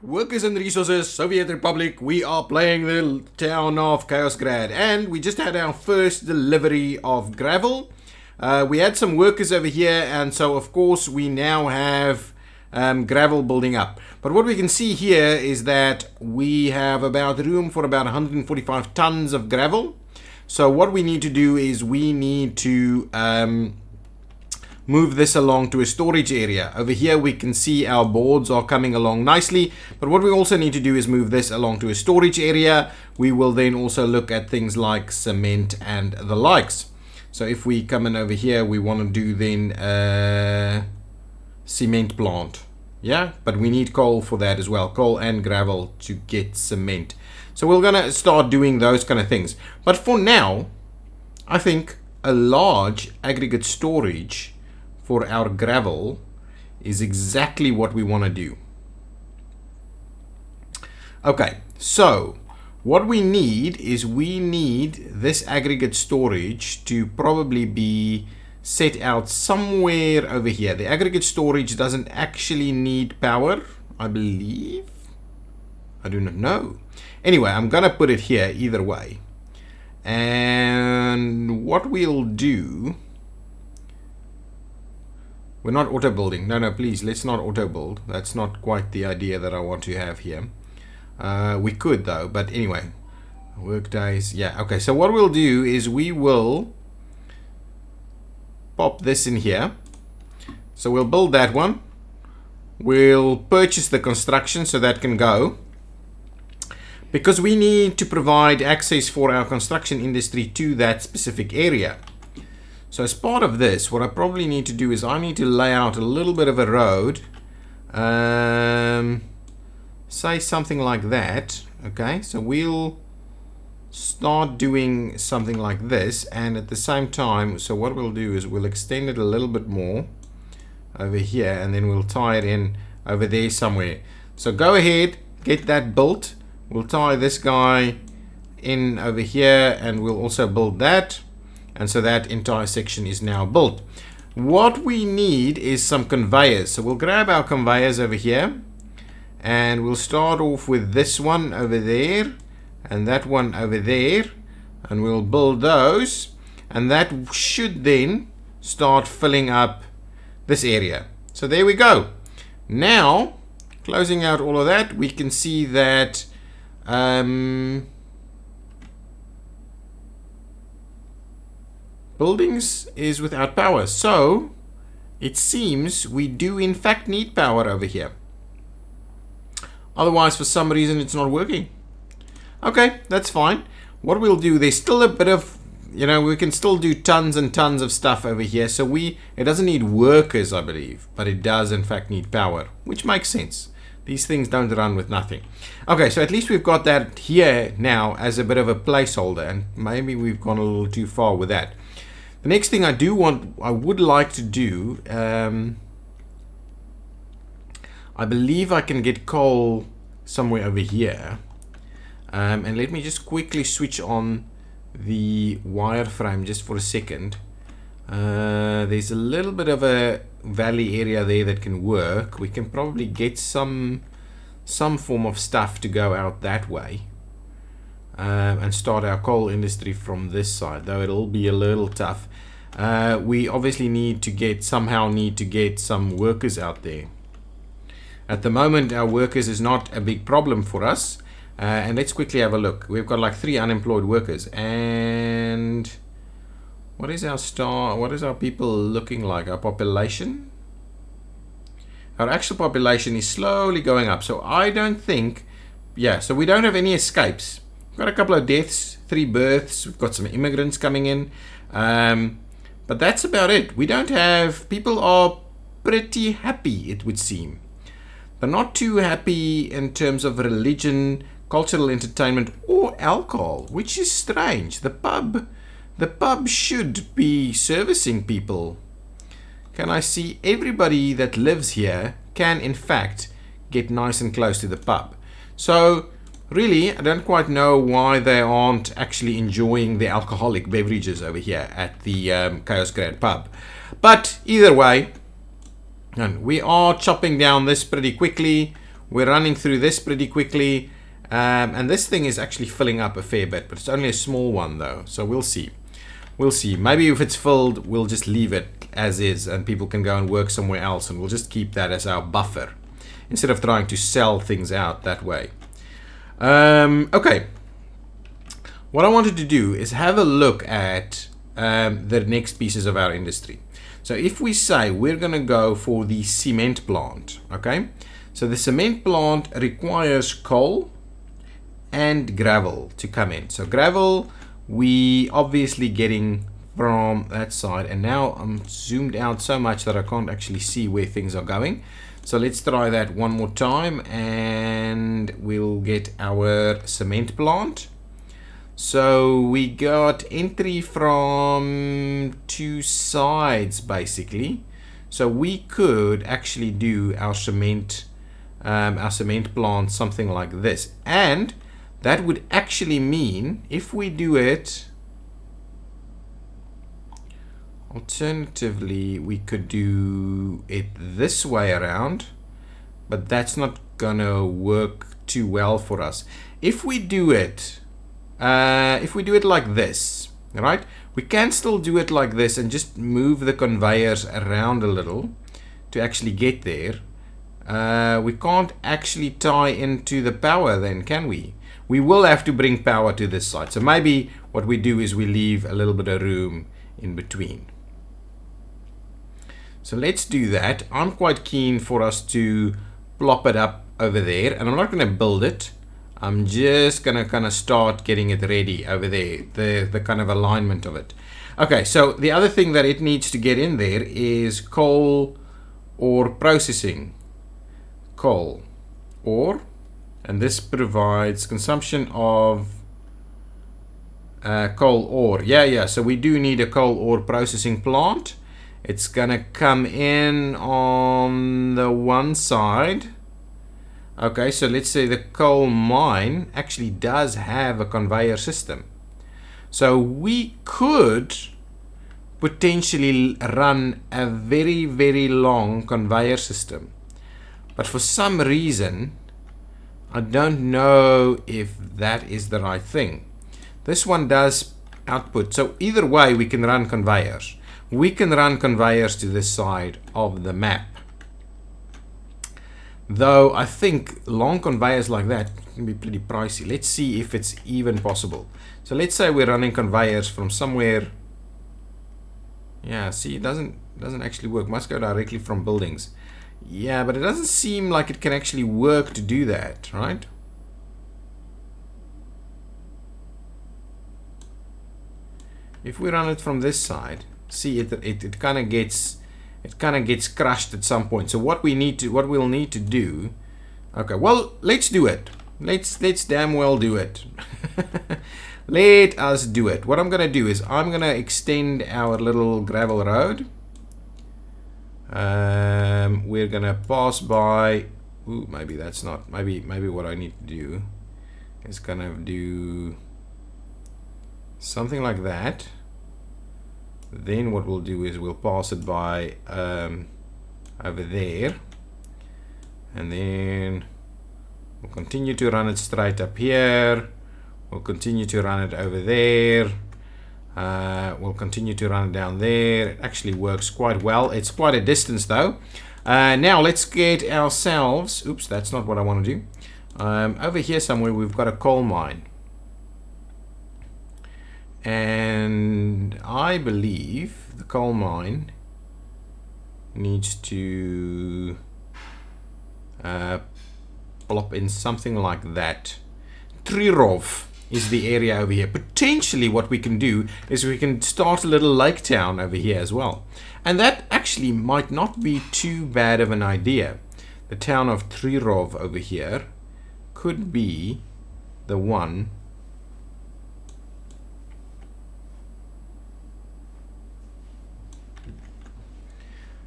Workers and Resources, Soviet Republic, we are playing the town of Chaosgrad, and we just had our first delivery of gravel. We had some workers over here, and so of course we now have gravel building up. But what we can see here is that we have about room for about 145 tons of gravel. So what we need to do is we need to move this along to a storage area. Over here we can see our boards are coming along nicely, but what we also need to do is move this along to a storage area. We will then also look at things like cement and the likes. So if we come in over here, we want to do then a cement plant, yeah, but we need coal for that as well, coal and gravel to get cement. So we're gonna start doing those kind of things, but for now I think a large aggregate storage for our gravel is exactly what we want to do. Okay, so what we need is we need this aggregate storage to probably be set out somewhere over here. The aggregate storage doesn't actually need power, I believe. I do not know. Anyway, I'm gonna put it here either way. And what we'll do, we're not auto building. No, please, let's not auto build. That's not quite the idea that I want to have here. We could though, but anyway, work days. Yeah, okay. So what we'll do is we will pop this in here. So we'll build that one. We'll purchase the construction so that can go, because we need to provide access for our construction industry to that specific area. So as part of this, what I probably need to do is I need to lay out a little bit of a road, say something like that. Okay, so we'll start doing something like this, and at the same time, so what we'll do is we'll extend it a little bit more over here, and then we'll tie it in over there somewhere. So go ahead, get that built. We'll tie this guy in over here, and we'll also build that. And so that entire section is now built. What we need is some conveyors. So we'll grab our conveyors over here, and we'll start off with this one over there and that one over there, and we'll build those, and that should then start filling up this area. So there we go. Now, closing out all of that, we can see that buildings is without power, so it seems we do in fact need power over here. Otherwise, for some reason, it's not working. Okay, that's fine. What we'll do, there's still a bit of, we can still do tons and tons of stuff over here. So it doesn't need workers, I believe, but it does in fact need power, which makes sense. These things don't run with nothing. Okay, so at least we've got that here now as a bit of a placeholder, and maybe we've gone a little too far with that. The next thing I would like to do, I believe I can get coal somewhere over here. And let me just quickly switch on the wireframe just for a second. There's a little bit of a valley area there that can work. We can probably get some form of stuff to go out that way. And start our coal industry from this side, though it'll be a little tough. We obviously need to get some workers out there. At the moment, our workers is not a big problem for us. And let's quickly have a look. We've got like 3 unemployed workers. And what is our people looking like? Our population? Our actual population is slowly going up. So I don't think, so we don't have any escapes. We've got a couple of deaths, 3 births. We've got some immigrants coming in. But that's about it. We don't have, people are pretty happy, it would seem. They're not too happy in terms of religion, cultural entertainment, or alcohol, which is strange. The pub should be servicing people. Can I see everybody that lives here can in fact get nice and close to the pub? So really, I don't quite know why they aren't actually enjoying the alcoholic beverages over here at the Chaosgrad pub. But either way, and we are chopping down this pretty quickly. We're running through this pretty quickly. And this thing is actually filling up a fair bit, but it's only a small one though. So we'll see. We'll see. Maybe if it's filled, we'll just leave it as is and people can go and work somewhere else, and we'll just keep that as our buffer instead of trying to sell things out that way. Okay. What I wanted to do is have a look at the next pieces of our industry. So if we say we're going to go for the cement plant, okay? So the cement plant requires coal and gravel to come in. So gravel, we obviously getting from that side, and now I'm zoomed out so much that I can't actually see where things are going. So let's try that one more time, and we'll get our cement plant. So we got entry from two sides basically. So we could actually do our cement plant something like this, and that would actually mean if we do it alternatively, we could do it this way around, but that's not gonna work too well for us. If we do it like this, right? We can still do it like this and just move the conveyors around a little to actually get there. We can't actually tie into the power then, can we? We will have to bring power to this side. So maybe what we do is we leave a little bit of room in between. So let's do that. I'm quite keen for us to plop it up over there, and I'm not going to build it. I'm just going to kind of start getting it ready over there, the kind of alignment of it. Okay, so the other thing that it needs to get in there is coal ore processing. Coal ore, and this provides consumption of coal ore. Yeah, so we do need a coal ore processing plant. It's gonna come in on the one side. Okay, so let's say the coal mine actually does have a conveyor system. So we could potentially run a very, very long conveyor system. But for some reason, I don't know if that is the right thing. This one does output. So either way, we can run conveyors. We can run conveyors to this side of the map. Though I think long conveyors like that can be pretty pricey. Let's see if it's even possible. So let's say we're running conveyors from somewhere. Yeah, see, it doesn't actually work. Must go directly from buildings. Yeah, but it doesn't seem like it can actually work to do that, right? If we run it from this side, see it kind of gets crushed at some point. So what we'll need to do, okay, well, let's do it. Let's damn well do it. Let us do it. What I'm gonna do is I'm gonna extend our little gravel road. We're gonna pass by. Ooh, maybe that's not. Maybe what I need to do is kind of do something like that. Then what we'll do is we'll pass it by over there, and then we'll continue to run it straight up here. We'll continue to run it over there. We'll continue to run it down there. It actually works quite well. It's quite a distance though. Now let's get ourselves, oops, that's not what I want to do. Over here somewhere we've got a coal mine. And I believe the coal mine needs to plop in something like that. Trirov is the area over here. Potentially what we can do is we can start a little lake town over here as well. And that actually might not be too bad of an idea. The town of Trirov over here could be the one .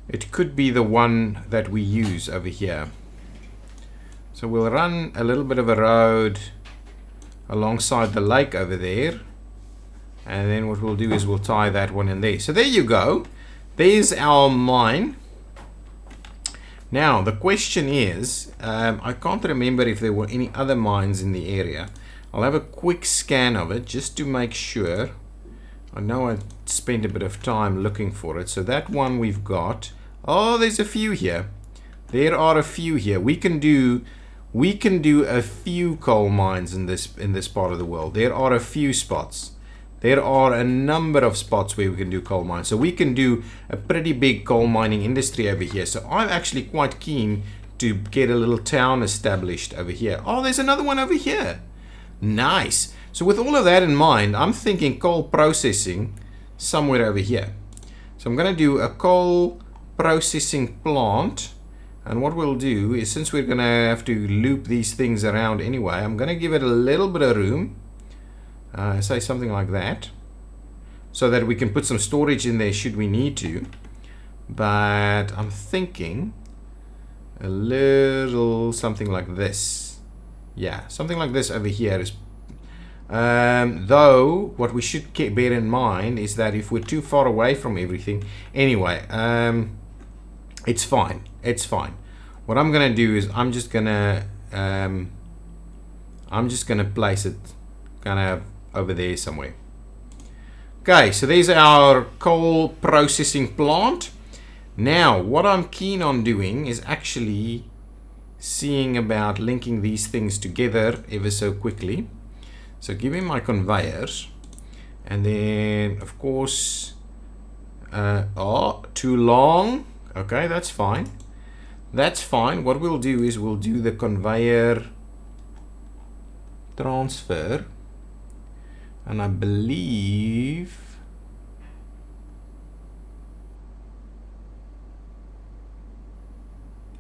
It could be the one that we use over here. So we'll run a little bit of a road alongside the lake over there, and then what we'll do is we'll tie that one in there. So there you go. There's our mine. Now, the question is, I can't remember if there were any other mines in the area. I'll have a quick scan of it just to make sure. I know I spent a bit of time looking for it. So that one we've got. Oh, there's a few here. There are a few here. We can do a few coal mines in this part of the world. There are a few spots. There are a number of spots where we can do coal mines. So we can do a pretty big coal mining industry over here. So I'm actually quite keen to get a little town established over here. Oh, there's another one over here. Nice. So with all of that in mind, I'm thinking coal processing somewhere over here. So I'm going to do a coal processing plant. And what we'll do is, since we're going to have to loop these things around anyway, I'm going to give it a little bit of room. Say something like that, so that we can put some storage in there should we need to. But I'm thinking a little something like this. Yeah, something like this over here is. Though what we should bear in mind is that if we're too far away from everything, anyway, it's fine. It's fine. What I'm gonna do is I'm just gonna place it kind of over there somewhere. Okay, so there's our coal processing plant. Now, what I'm keen on doing is actually seeing about linking these things together ever so quickly. So give me my conveyors, and then of course, oh, too long. Okay, that's fine. That's fine. What we'll do is we'll do the conveyor transfer. And I believe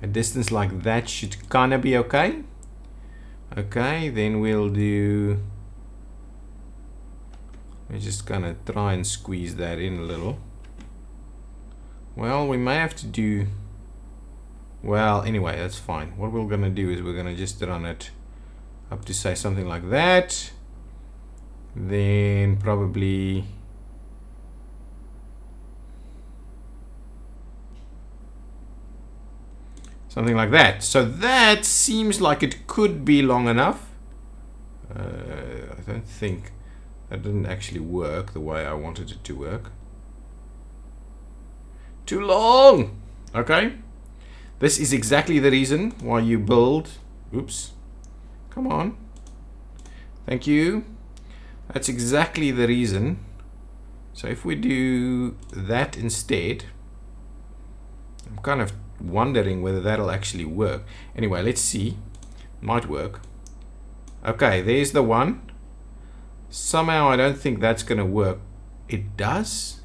a distance like that should kind of be okay. Okay, then we'll do. We're just gonna try and squeeze that in a little. Well, we may have to do. Well, anyway, that's fine. What we're gonna do is we're gonna just run it up to say something like that. Then probably something like that. So that seems like it could be long enough. I don't think that didn't actually work the way I wanted it to work. Too long. Okay, this is exactly the reason why you build. Oops, come on, thank you. That's exactly the reason. So if we do that instead, I'm kind of wondering whether that'll actually work. Anyway, let's see. Might work. Okay, there's the one. Somehow I don't think that's going to work. It does?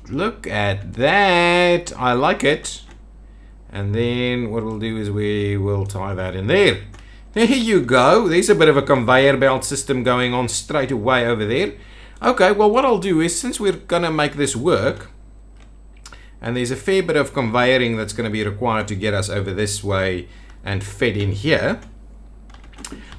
Look at that. I like it. And then what we'll do is we will tie that in there. There you go. There's a bit of a conveyor belt system going on straight away over there. Okay, well what I'll do is, since we're going to make this work, and there's a fair bit of conveyoring that's going to be required to get us over this way and fed in here.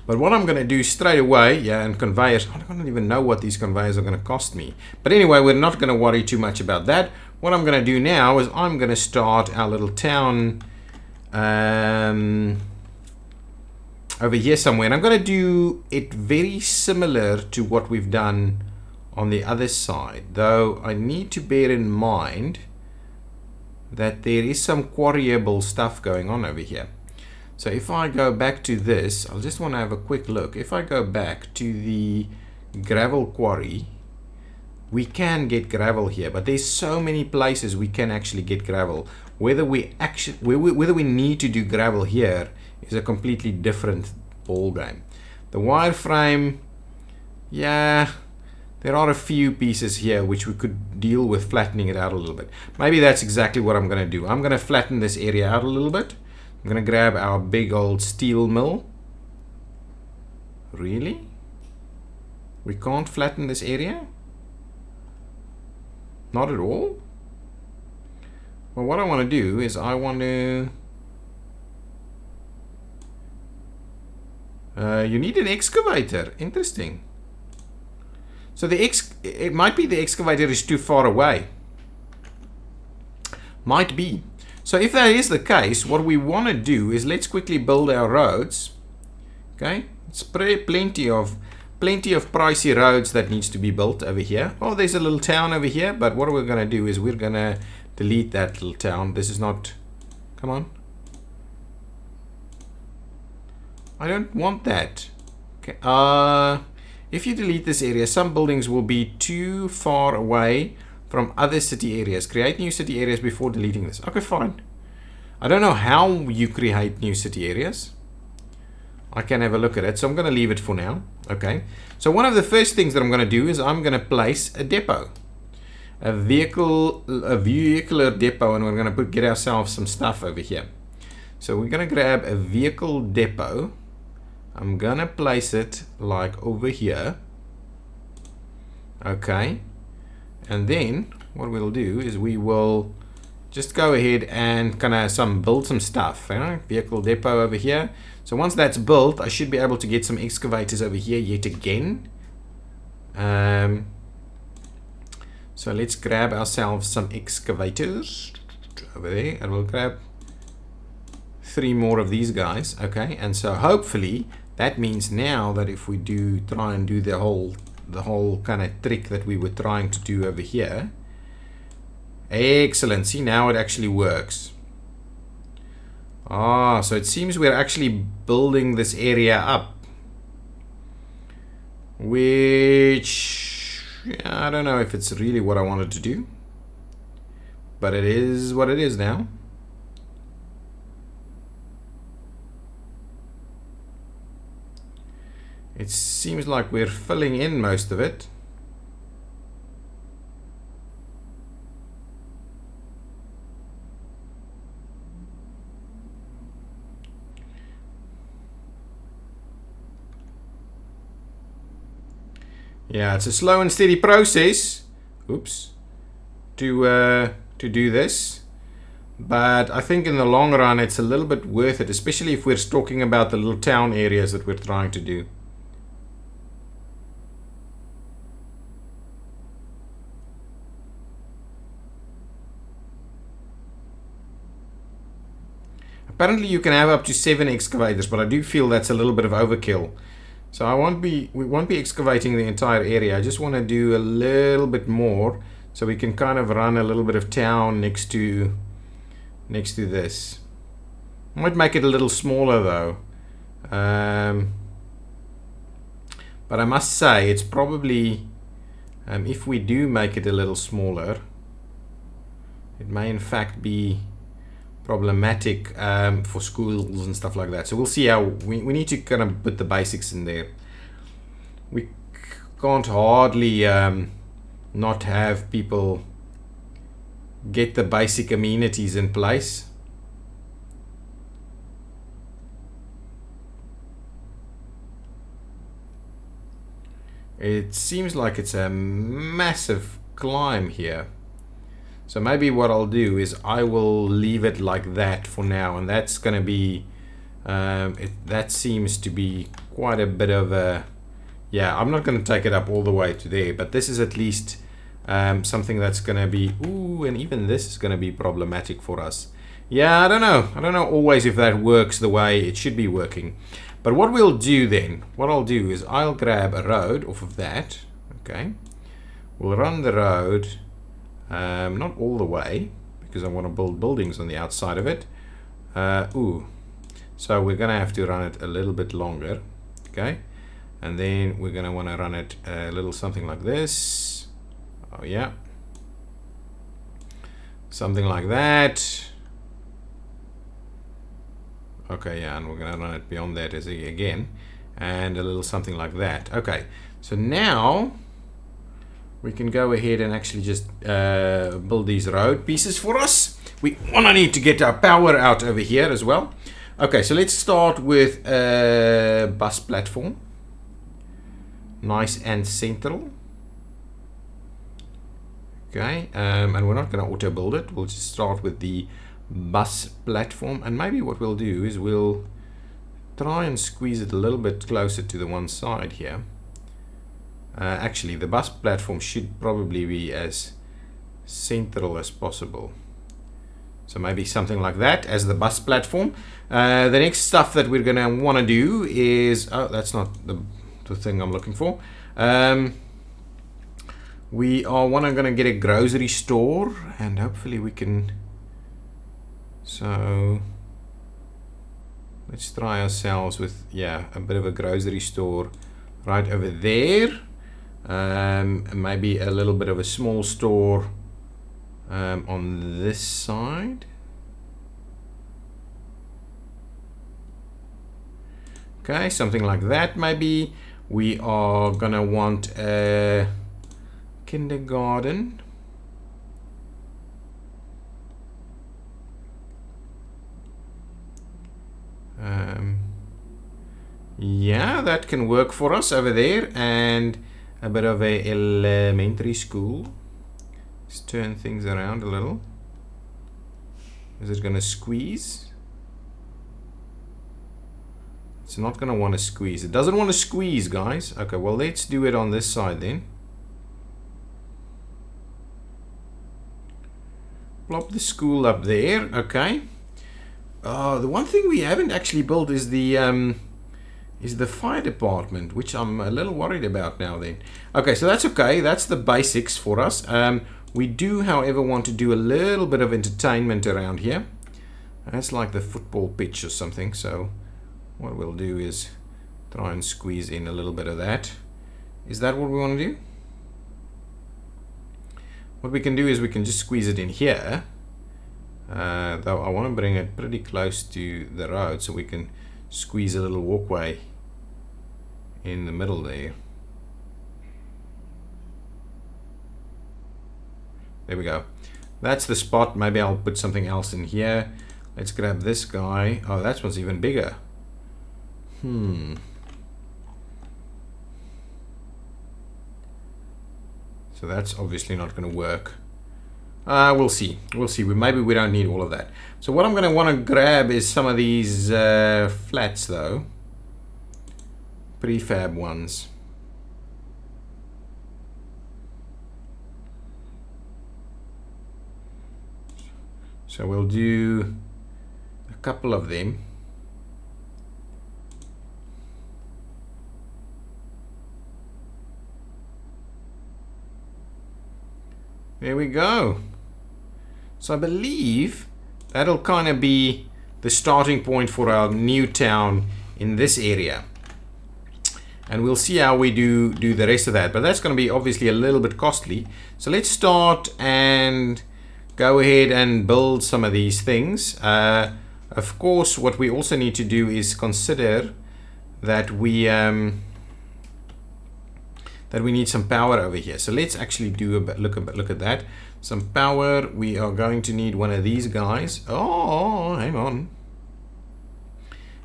But what I'm going to do straight away, yeah, and conveyors, I don't even know what these conveyors are going to cost me. But anyway, we're not going to worry too much about that. What I'm going to do now is I'm going to start our little town over here somewhere. And I'm going to do it very similar to what we've done on the other side. Though I need to bear in mind that there is some quarryable stuff going on over here. So if I go back to this, I'll just want to have a quick look. If I go back to the gravel quarry, we can get gravel here, but there's so many places we can actually get gravel. Whether we need to do gravel here is a completely different ball game. The wireframe, yeah, there are a few pieces here which we could deal with flattening it out a little bit. Maybe that's exactly what I'm going to do. I'm going to flatten this area out a little bit. I'm going to grab our big old steel mill. Really? We can't flatten this area? Not at all? Well, what I want to do is I want to... you need an excavator. Interesting. So So it might be the excavator is too far away. Might be. So if that is the case, what we want to do is let's quickly build our roads. Okay, it's plenty of pricey roads that needs to be built over here. Oh, there's a little town over here, but what we're going to do is we're going to delete that little town. This is not, come on. I don't want that. Okay. If you delete this area, some buildings will be too far away from other city areas. Create new city areas before deleting this. Okay, fine. I don't know how you create new city areas. I can have a look at it, so I'm going to leave it for now. Okay. So one of the first things that I'm going to do is I'm going to place a depot, a vehicular depot, and we're going to get ourselves some stuff over here. So we're going to grab a vehicle depot. I'm going to place it like over here. Okay. And then what we'll do is we will just go ahead and kind of build some stuff. Vehicle depot over here. So once that's built, I should be able to get some excavators over here yet again. So let's grab ourselves some excavators over there, and we'll grab 3 more of these guys. Okay, and so hopefully that means now that if we do try and do the whole kind of trick that we were trying to do over here. Excellent. See, now it actually works. Ah, so it seems we're actually building this area up. Which, I don't know if it's really what I wanted to do. But it is what it is now. It seems like we're filling in most of it. Yeah, it's a slow and steady process. Oops. To do this. But I think in the long run it's a little bit worth it, especially if we're talking about the little town areas that we're trying to do. Apparently you can have up to 7 excavators, but I do feel that's a little bit of overkill. So we won't be excavating the entire area. I just want to do a little bit more so we can kind of run a little bit of town next to this. Might make it a little smaller though. But I must say it's probably, if we do make it a little smaller, it may in fact be problematic for schools and stuff like that. So we'll see how we need to kind of put the basics in there. We can't hardly not have people get the basic amenities in place. It seems like it's a massive climb here. So maybe what I'll do is I will leave it like that for now, and that's going to be that seems to be quite a bit of a, yeah, I'm not going to take it up all the way to there, but this is at least something that's going to be, ooh, and even this is going to be problematic for us. Yeah, I don't know always if that works the way it should be working. But what we'll do then, what I'll do is I'll grab a road off of that. Okay, we'll run the road. Not all the way, because I want to build buildings on the outside of it. So we're going to have to run it a little bit longer. Okay, and then we're going to want to run it a little something like this. Oh yeah, something like that. Okay, yeah, and we're going to run it beyond that as again, and a little something like that. Okay, so now we can go ahead and actually just build these road pieces for us. We want to need to get our power out over here as well. Okay, so let's start with a bus platform. Nice and central. Okay, and we're not going to auto build it. We'll just start with the bus platform, and maybe what we'll do is we'll try and squeeze it a little bit closer to the one side here. Actually, the bus platform should probably be as central as possible. So maybe something like that as the bus platform. The next stuff that we're going to want to do is... Oh, that's not the thing I'm looking for. We are going to get a grocery store, and hopefully we can... So let's try ourselves with, yeah, a bit of a grocery store right over there. Maybe a little bit of a small store on this side. Okay, something like that maybe. We are gonna want a kindergarten. Yeah, that can work for us over there, and a bit of a elementary school. Let's turn things around a little. Is it gonna squeeze? It's not gonna want to squeeze. It doesn't want to squeeze, guys. Okay, well, let's do it on this side then. Plop the school up there. Okay. The one thing we haven't actually built is the fire department, which I'm a little worried about now then. Okay, so that's okay. That's the basics for us. We do, however, want to do a little bit of entertainment around here. That's like the football pitch or something. So what we'll do is try and squeeze in a little bit of that. Is that what we want to do? What we can do is we can just squeeze it in here. Though I want to bring it pretty close to the road so we can squeeze a little walkway in the middle there. There we go. That's the spot. Maybe I'll put something else in here. Let's grab this guy. Oh, that one's even bigger. So that's obviously not going to work. We'll see. We'll see. Maybe we don't need all of that. So what I'm going to want to grab is some of these flats, though. Prefab ones. So we'll do a couple of them. There we go. So I believe that'll kind of be the starting point for our new town in this area. And we'll see how we do the rest of that. But that's going to be obviously a little bit costly. So let's start and go ahead and build some of these things. Of course, what we also need to do is consider that we need some power over here. So let's actually do look at that. Some power. We are going to need one of these guys. Oh, hang on.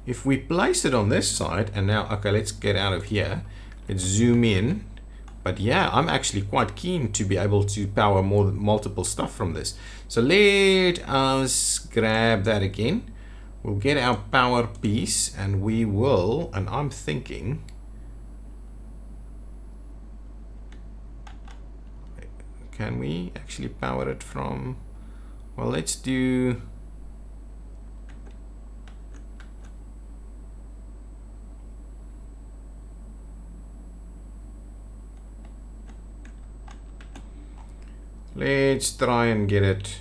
If we place it on this side, and now, okay, let's get out of here. Let's zoom in. But yeah, I'm actually quite keen to be able to power multiple stuff from this. So let us grab that again. We'll get our power piece, and we will, and I'm thinking, can we actually power it from, well, let's do, let's try and get it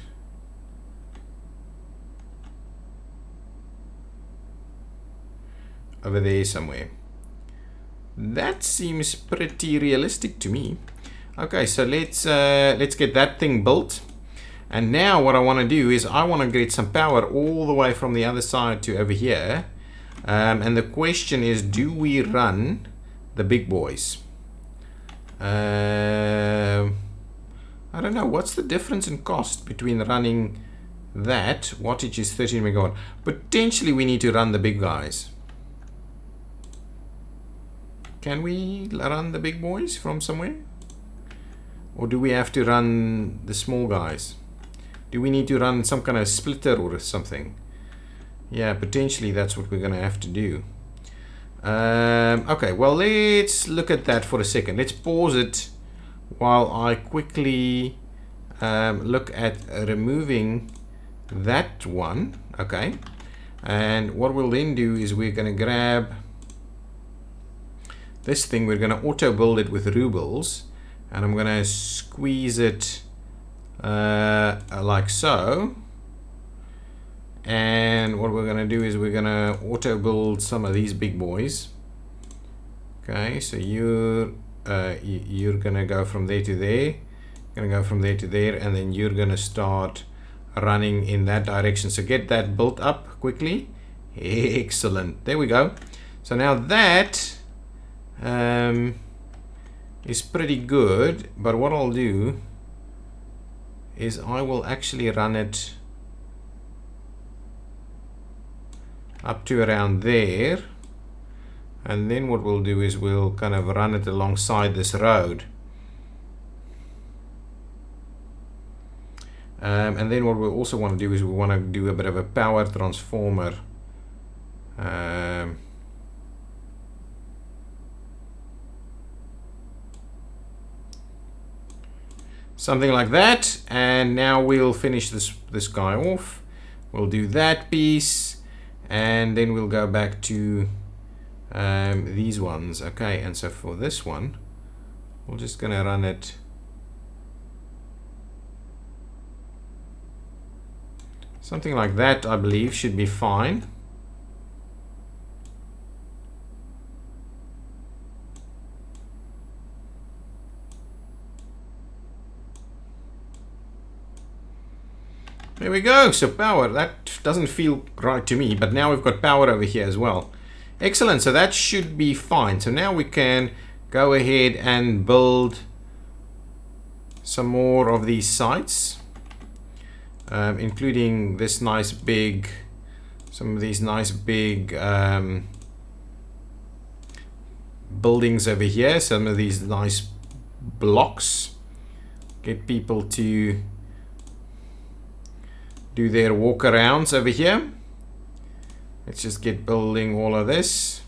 over there somewhere. That seems pretty realistic to me. Okay, so let's get that thing built. And now what I want to do is I want to get some power all the way from the other side to over here. And the question is, do we run the big boys? I don't know. What's the difference in cost between running that? Wattage is 13 megawatt. Potentially we need to run the big guys. Can we run the big boys from somewhere? Or do we have to run the small guys? Do we need to run some kind of splitter or something? Yeah, potentially that's what we're going to have to do. Okay, well, let's look at that for a second. Let's pause it while I quickly look at removing that one. Okay, and what we'll then do is we're going to grab this thing, we're going to auto build it with rubles, and I'm going to squeeze it like so. And what we're going to do is we're going to auto build some of these big boys. Okay, so you're going to go from there to there, going to go from there to there, and then you're going to start running in that direction. So get that built up quickly. Excellent. There we go. So now that is pretty good, but what I'll do is I will actually run it up to around there, and then what we'll do is we'll kind of run it alongside this road, and then what we also want to do is we want to do a bit of a power transformer. Something like that, and now we'll finish this guy off. We'll do that piece, and then we'll go back to these ones. Okay, and so for this one, we're just gonna run it something like that. I believe should be fine. There we go. So power, that doesn't feel right to me, but now we've got power over here as well. Excellent. So that should be fine. So now we can go ahead and build some more of these sites, including this nice big, some of these nice big buildings over here, some of these nice blocks. Get people to do their walk arounds over here. Let's just get building all of this.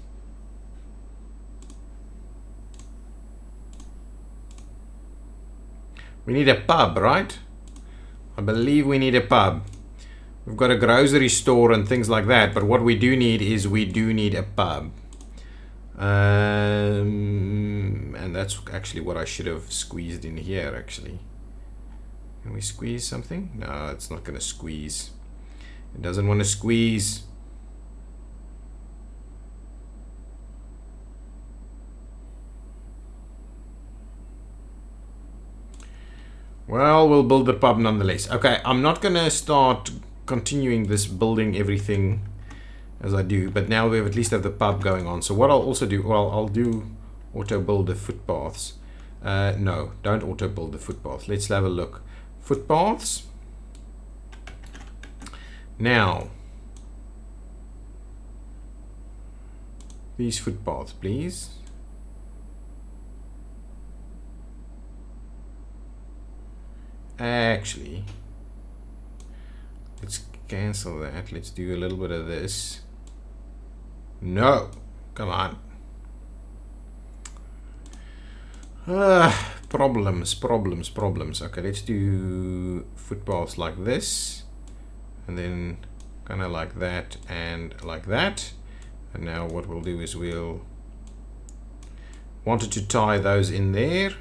We need a pub, right? I believe we need a pub. We've got a grocery store and things like that, but what we do need is we do need a pub. And that's actually what I should have squeezed in here, actually. Can we squeeze something? No, it's not going to squeeze. It doesn't want to squeeze. Well, we'll build the pub nonetheless. Okay, I'm not going to start continuing this building everything as I do, but now we at least have the pub going on. So what I'll also do, well, I'll do auto build the footpaths. No, don't auto build the footpaths. Let's have a look. Footpaths. Now, these footpaths, please. Actually, let's cancel that. Let's do a little bit of this. No, come on. Problems. Okay, let's do footpaths like this, and then kind of like that and like that. And now what we'll do is we'll wanted to tie those in there.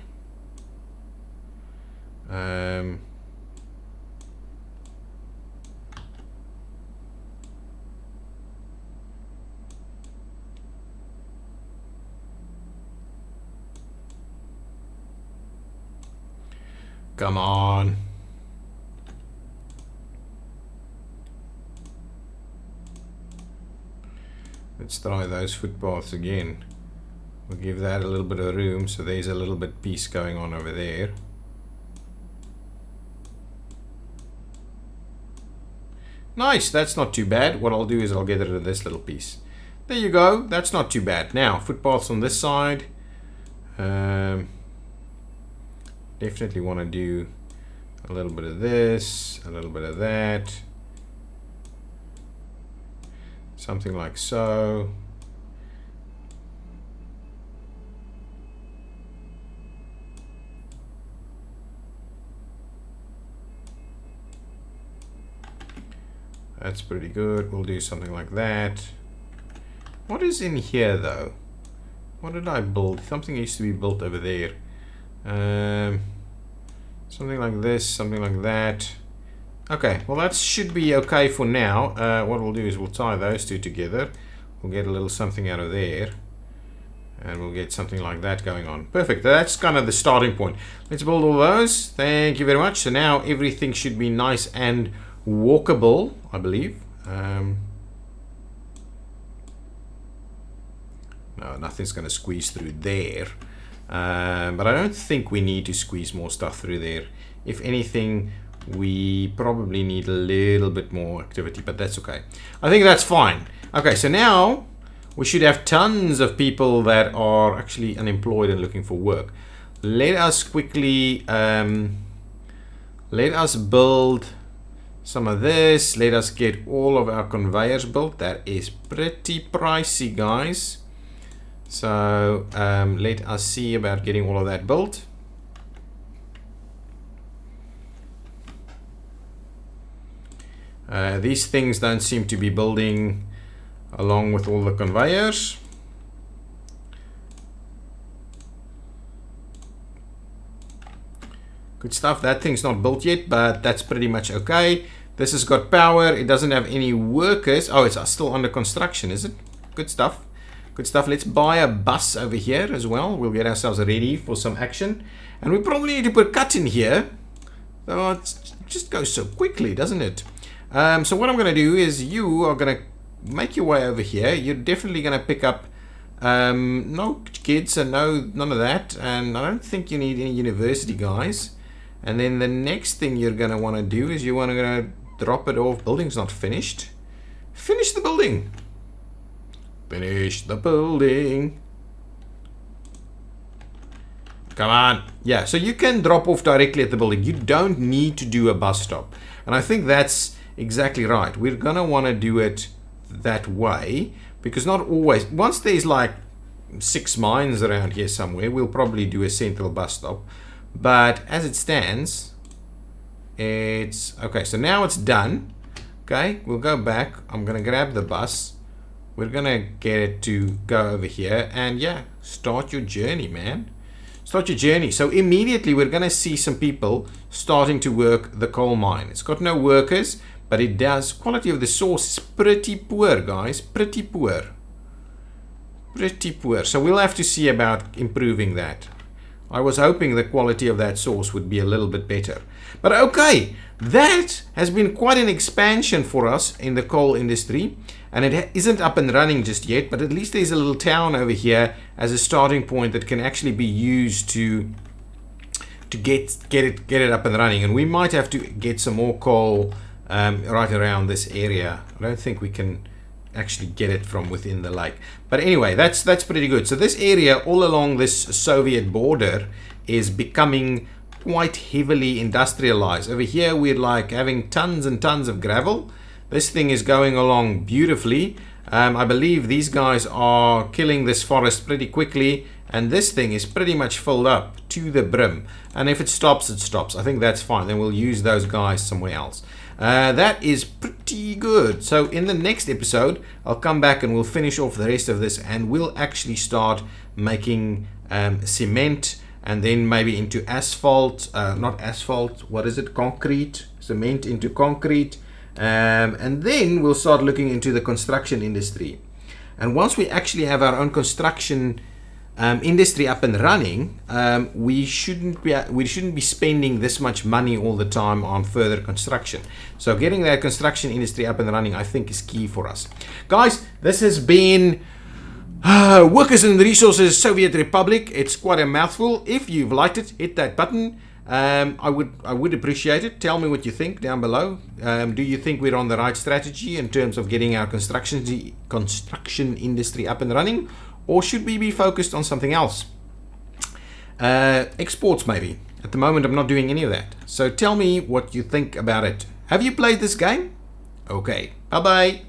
Come on. Let's try those footpaths again. We'll give that a little bit of room, so there's a little bit piece going on over there. Nice, that's not too bad. What I'll do is I'll get rid of this little piece. There you go, that's not too bad. Now, footpaths on this side. Definitely want to do a little bit of this, a little bit of that. Something like so. That's pretty good. We'll do something like that. What is in here though? What did I build? Something used to be built over there. Something like this, something like that. Okay, well that should be okay for now. What we'll do is we'll tie those two together. We'll get a little something out of there. And we'll get something like that going on. Perfect, that's kind of the starting point. Let's build all those. Thank you very much. So now everything should be nice and walkable, I believe. No, nothing's going to squeeze through there. But I don't think we need to squeeze more stuff through there. If anything, we probably need a little bit more activity, but that's okay. I think that's fine. Okay, so now we should have tons of people that are actually unemployed and looking for work. Let us quickly let us build some of this. Let us get all of our conveyors built. That is pretty pricey, guys. So let us see about getting all of that built. These things don't seem to be building along with all the conveyors. Good stuff. That thing's not built yet, but that's pretty much okay. This has got power. It doesn't have any workers. Oh, it's still under construction, is it? Good stuff. Good stuff. Let's buy a bus over here as well. We'll get ourselves ready for some action. And we probably need to put cut in here. Oh, it just goes so quickly, doesn't it? So what I'm going to do is you are going to make your way over here. You're definitely going to pick up no kids and none of that. And I don't think you need any university guys. And then the next thing you're going to want to do is you want to drop it off. Building's not finished. Finish the building. Finish the building. Come on. Yeah, so you can drop off directly at the building. You don't need to do a bus stop. And I think that's exactly right. We're going to want to do it that way. Because not always. Once there's like 6 mines around here somewhere, we'll probably do a central bus stop. But as it stands, it's... Okay, so now it's done. Okay, we'll go back. I'm going to grab the bus. We're going to get it to go over here. And yeah, start your journey, man. Start your journey. So immediately we're going to see some people starting to work the coal mine. It's got no workers, but it does. Quality of the source is pretty poor, guys. Pretty poor. Pretty poor. So we'll have to see about improving that. I was hoping the quality of that source would be a little bit better. But okay, that has been quite an expansion for us in the coal industry. And it isn't up and running just yet, but at least there's a little town over here as a starting point that can actually be used to get it up and running. And we might have to get some more coal right around this area. I don't think we can actually get it from within the lake. But anyway, that's pretty good. So this area all along this Soviet border is becoming quite heavily industrialized. Over here we're like having tons and tons of gravel. This thing is going along beautifully. I believe these guys are killing this forest pretty quickly, and this thing is pretty much filled up to the brim. And if it stops, it stops. I think that's fine. Then we'll use those guys somewhere else. That is pretty good. So in the next episode, I'll come back and we'll finish off the rest of this, and we'll actually start making cement, and then maybe into asphalt. Not asphalt, what is it? Concrete. Cement into concrete. And then we'll start looking into the construction industry. And once we actually have our own construction industry up and running, we shouldn't be spending this much money all the time on further construction. So getting that construction industry up and running, I think, is key for us. Guys, this has been Workers and Resources Soviet Republic. It's quite a mouthful. If you've liked it, hit that button. I would appreciate it. Tell me what you think down below. Do you think we're on the right strategy in terms of getting our construction industry up and running, or should we be focused on something else? Exports maybe. At the moment I'm not doing any of that. So tell me what you think about it. Have you played this game? Okay, bye bye.